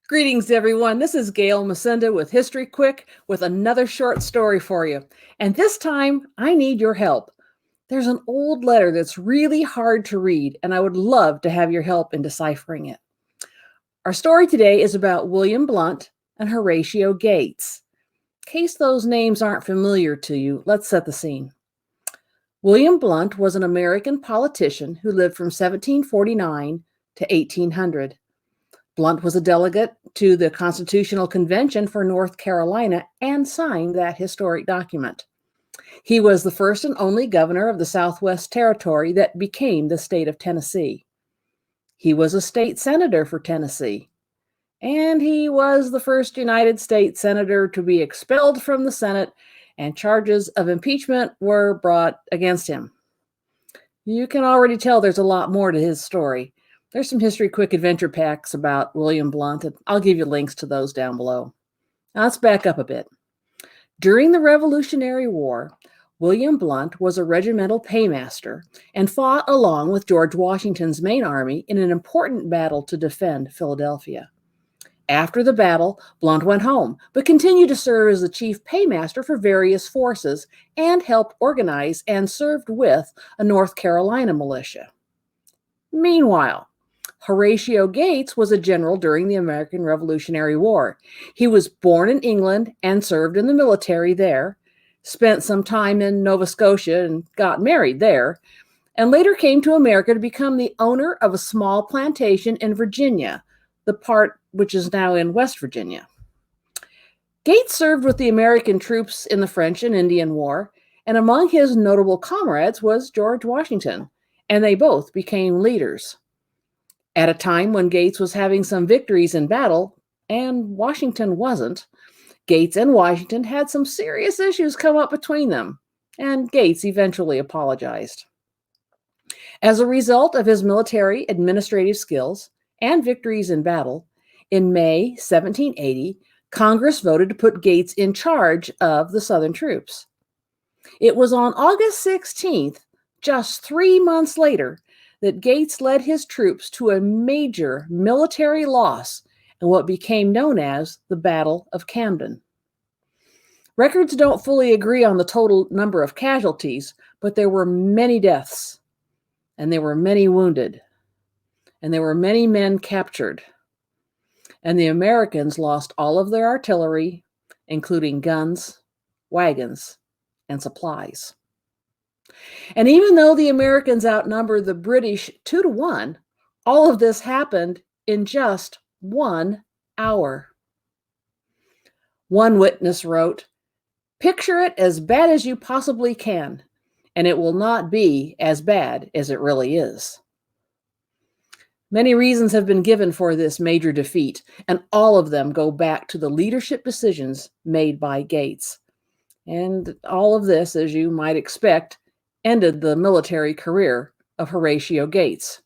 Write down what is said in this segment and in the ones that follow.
Greetings, everyone. This is Gail Macinda with History Quick with another short story for you. And this time, I need your help. There's an old letter that's really hard to read, and I would love to have your help in deciphering it. Our story today is about William Blount and Horatio Gates. In case those names aren't familiar to you, let's set the scene. William Blount was an American politician who lived from 1749 to 1800. Blount was a delegate to the Constitutional Convention for North Carolina and signed that historic document. He was the first and only governor of the Southwest Territory that became the state of Tennessee. He was a state senator for Tennessee, and he was the first United States senator to be expelled from the Senate, and charges of impeachment were brought against him. You can already tell there's a lot more to his story. There's some History Quick adventure packs about William Blount, and I'll give you links to those down below. Now let's back up a bit. During the Revolutionary War, William Blount was a regimental paymaster and fought along with George Washington's main army in an important battle to defend Philadelphia. After the battle, Blount went home, but continued to serve as the chief paymaster for various forces and helped organize and served with a North Carolina militia. Meanwhile, Horatio Gates was a general during the American Revolutionary War. He was born in England and served in the military there, spent some time in Nova Scotia and got married there, and later came to America to become the owner of a small plantation in Virginia, the part which is now in West Virginia. Gates served with the American troops in the French and Indian War, and among his notable comrades was George Washington, and they both became leaders. At a time when Gates was having some victories in battle, and Washington wasn't, Gates and Washington had some serious issues come up between them, and Gates eventually apologized. As a result of his military administrative skills and victories in battle, in May 1780, Congress voted to put Gates in charge of the Southern troops. It was on August 16th, just 3 months later, that Gates led his troops to a major military loss in what became known as the Battle of Camden. Records don't fully agree on the total number of casualties, but there were many deaths, and there were many wounded, and there were many men captured. And the Americans lost all of their artillery, including guns, wagons, and supplies. And even though the Americans outnumbered the British 2-1, all of this happened in just 1 hour. One witness wrote, "Picture it as bad as you possibly can, and it will not be as bad as it really is." Many reasons have been given for this major defeat, and all of them go back to the leadership decisions made by Gates. And all of this, as you might expect, ended the military career of Horatio Gates.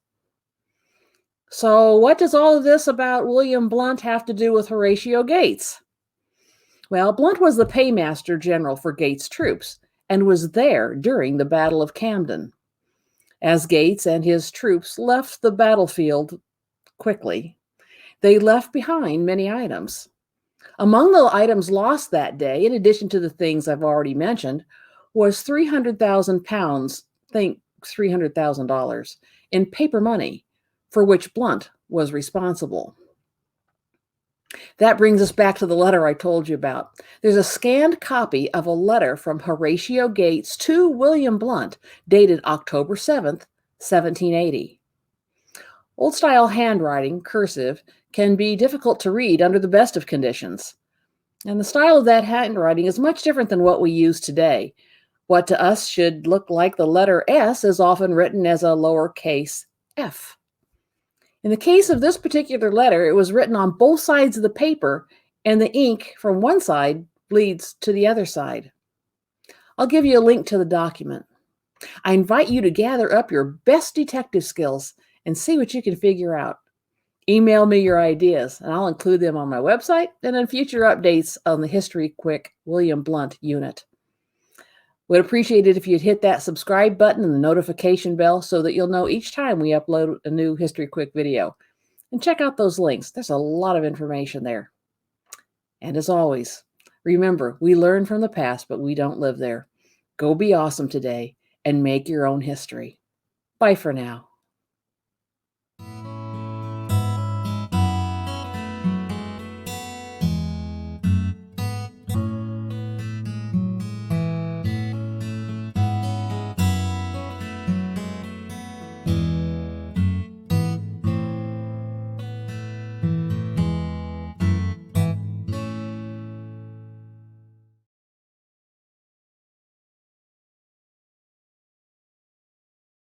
So what does all of this about William Blount have to do with Horatio Gates? Well, Blount was the paymaster general for Gates' troops and was there during the Battle of Camden. As Gates and his troops left the battlefield quickly, they left behind many items. Among the items lost that day, in addition to the things I've already mentioned, was 300,000 pounds, think $300,000, in paper money, for which Blount was responsible. That brings us back to the letter I told you about. There's a scanned copy of a letter from Horatio Gates to William Blount, dated October 7th, 1780. Old-style handwriting, cursive, can be difficult to read under the best of conditions. And the style of that handwriting is much different than what we use today. What to us should look like the letter S is often written as a lowercase f. In the case of this particular letter, it was written on both sides of the paper, and the ink from one side bleeds to the other side. I'll give you a link to the document. I invite you to gather up your best detective skills and see what you can figure out. Email me your ideas, and I'll include them on my website and in future updates on the History Quick William Blount unit. Would appreciate it if you'd hit that subscribe button and the notification bell so that you'll know each time we upload a new History Quick video. And check out those links. There's a lot of information there. And as always, remember, we learn from the past, but we don't live there. Go be awesome today and make your own history. Bye for now.